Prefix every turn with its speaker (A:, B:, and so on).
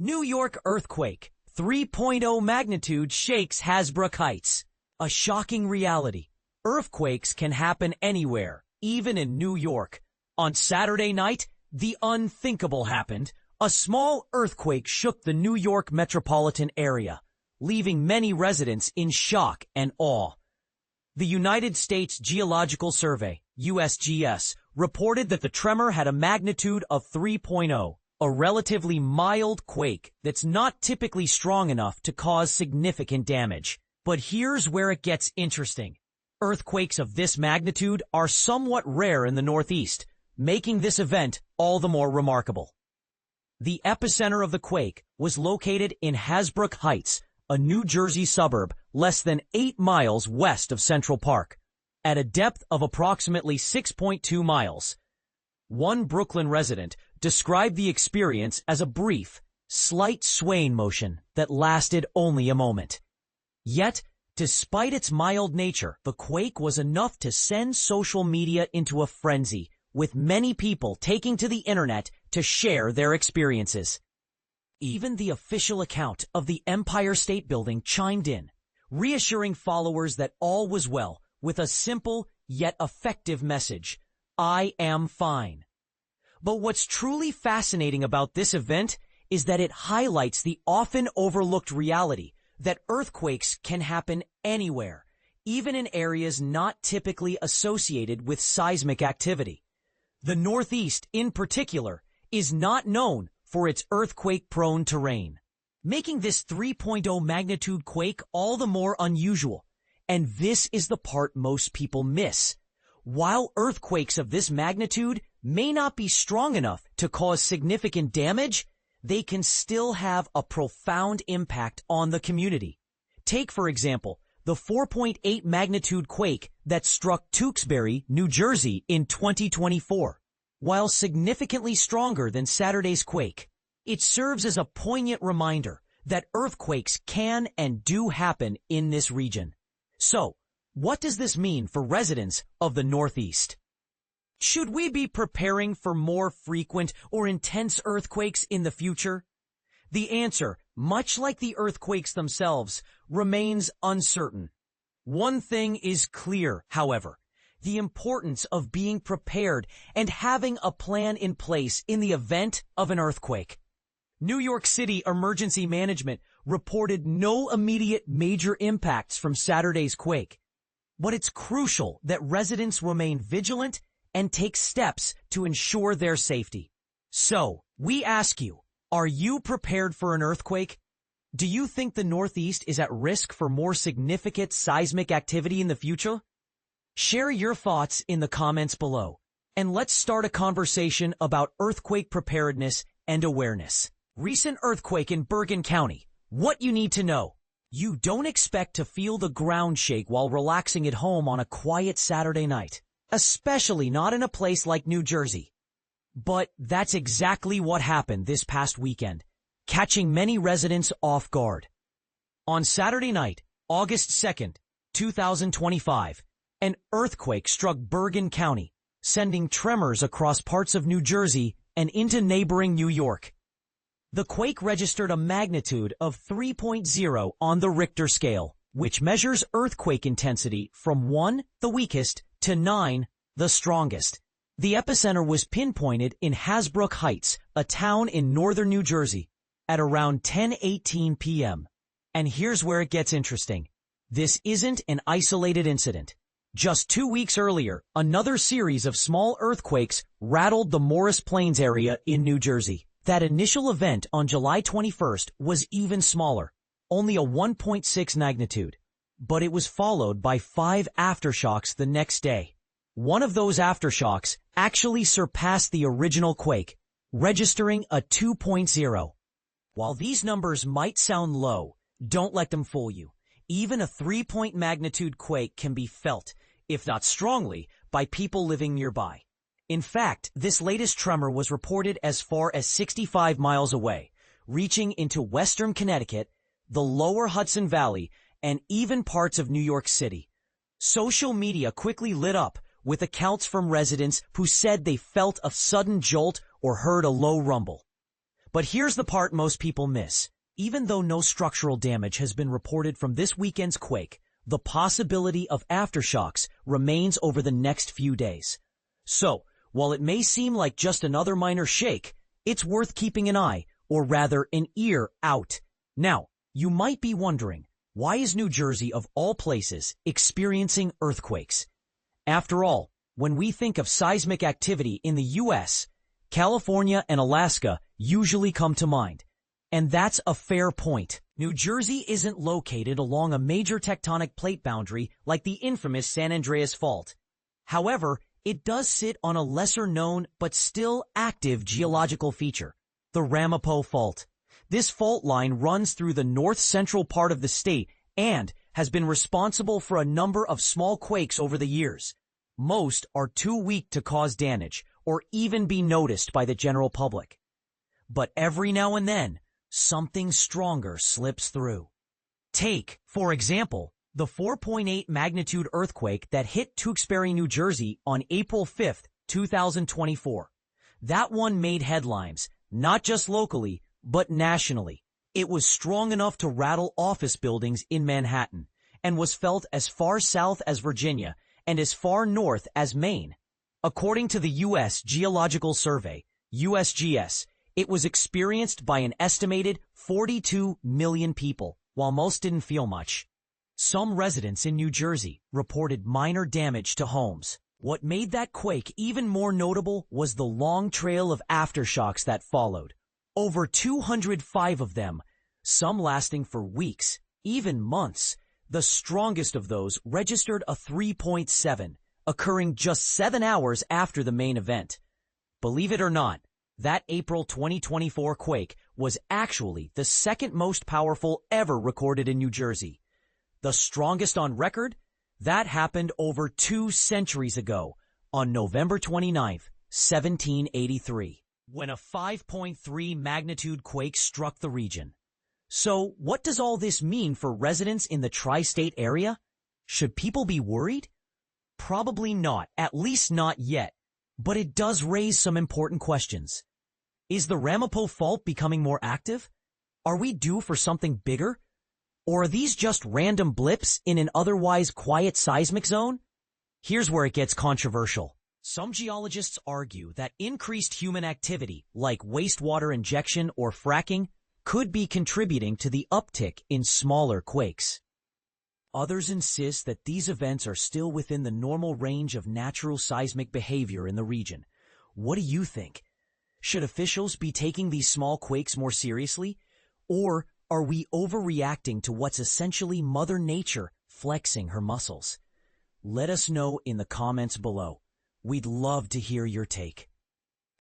A: New York earthquake, 3.0 magnitude shakes Hasbrouck Heights. A shocking reality. Earthquakes can happen anywhere, even in New York. On Saturday night, the unthinkable happened. A small earthquake shook the New York metropolitan area, leaving many residents in shock and awe. The United States Geological Survey, USGS, reported that the tremor had a magnitude of 3.0. A relatively mild quake that's not typically strong enough to cause significant damage. But here's where it gets interesting. Earthquakes of this magnitude are somewhat rare in the Northeast, making this event all the more remarkable. The epicenter of the quake was located in Hasbrouck Heights, a New Jersey suburb less than 8 miles west of Central Park, at a depth of approximately 6.2 miles. One Brooklyn resident described the experience as a brief, slight swaying motion that lasted only a moment. Yet, despite its mild nature, the quake was enough to send social media into a frenzy, with many people taking to the internet to share their experiences. Even the official account of the Empire State Building chimed in, reassuring followers that all was well, with a simple yet effective message: "I am fine." But what's truly fascinating about this event is that it highlights the often overlooked reality that earthquakes can happen anywhere, even in areas not typically associated with seismic activity. The Northeast, in particular, is not known for its earthquake-prone terrain, making this 3.0 magnitude quake all the more unusual. And this is the part most people miss. While earthquakes of this magnitude may not be strong enough to cause significant damage, they can still have a profound impact on the community. Take, for example, the 4.8 magnitude quake that struck Tewksbury, New Jersey in 2024. While significantly stronger than Saturday's quake, it serves as a poignant reminder that earthquakes can and do happen in this region. So, what does this mean for residents of the Northeast? Should we be preparing for more frequent or intense earthquakes in the future? The answer, much like the earthquakes themselves, remains uncertain. One thing is clear, however: the importance of being prepared and having a plan in place in the event of an earthquake. New York City Emergency Management reported no immediate major impacts from Saturday's quake, but it's crucial that residents remain vigilant and take steps to ensure their safety. So, we ask you, are you prepared for an earthquake? Do you think the Northeast is at risk for more significant seismic activity in the future? Share your thoughts in the comments below, and let's start a conversation about earthquake preparedness and awareness. Recent earthquake in Bergen County. What you need to know. You don't expect to feel the ground shake while relaxing at home on a quiet Saturday night, especially not in a place like New Jersey. But that's exactly what happened this past weekend, catching many residents off guard. On Saturday night, August 2nd, 2025, an earthquake struck Bergen County, sending tremors across parts of New Jersey and into neighboring New York. The quake registered a magnitude of 3.0 on the Richter scale, which measures earthquake intensity from 1, the weakest, to 9, the strongest. The epicenter was pinpointed in Hasbrouck Heights, a town in northern New Jersey, at around 10:18 p.m. And here's where it gets interesting. This isn't an isolated incident. Just 2 weeks earlier, another series of small earthquakes rattled the Morris Plains area in New Jersey. That initial event on July 21st was even smaller, only a 1.6 magnitude, but it was followed by 5 aftershocks the next day. One of those aftershocks actually surpassed the original quake, registering a 2.0. While these numbers might sound low, don't let them fool you. Even a 3-point magnitude quake can be felt, if not strongly, by people living nearby. In fact, this latest tremor was reported as far as 65 miles away, reaching into western Connecticut, the lower Hudson Valley, and even parts of New York City. Social media quickly lit up with accounts from residents who said they felt a sudden jolt or heard a low rumble. But here's the part most people miss. Even though no structural damage has been reported from this weekend's quake, the possibility of aftershocks remains over the next few days. So, while it may seem like just another minor shake, it's worth keeping an eye, or rather an ear, out. Now, you might be wondering, why is New Jersey, of all places, experiencing earthquakes? After all, when we think of seismic activity in the U.S., California and Alaska usually come to mind. And that's a fair point. New Jersey isn't located along a major tectonic plate boundary like the infamous San Andreas Fault. However, it does sit on a lesser-known but still active geological feature, the Ramapo Fault. This fault line runs through the north-central part of the state and has been responsible for a number of small quakes over the years. Most are too weak to cause damage or even be noticed by the general public. But every now and then, something stronger slips through. Take, for example, the 4.8 magnitude earthquake that hit Tewksbury, New Jersey on April 5, 2024. That one made headlines, not just locally, but nationally. It was strong enough to rattle office buildings in Manhattan and was felt as far south as Virginia and as far north as Maine. According to the U.S. Geological Survey, USGS, it was experienced by an estimated 42 million people, while most didn't feel much. Some residents in New Jersey reported minor damage to homes. What made that quake even more notable was the long trail of aftershocks that followed. Over 205 of them, some lasting for weeks, even months. The strongest of those registered a 3.7, occurring just 7 hours after the main event. Believe it or not, that April 2024 quake was actually the second most powerful ever recorded in New Jersey. The strongest on record? That happened over 2 centuries ago, on November 29, 1783, when a 5.3 magnitude quake struck the region. So, what does all this mean for residents in the tri-state area? Should people be worried? Probably not, at least not yet. But it does raise some important questions. Is the Ramapo Fault becoming more active? Are we due for something bigger? Or are these just random blips in an otherwise quiet seismic zone? Here's where it gets controversial. Some geologists argue that increased human activity, like wastewater injection or fracking, could be contributing to the uptick in smaller quakes. Others insist that these events are still within the normal range of natural seismic behavior in the region. What do you think? Should officials be taking these small quakes more seriously? Or are we overreacting to what's essentially Mother Nature flexing her muscles? Let us know in the comments below. We'd love to hear your take.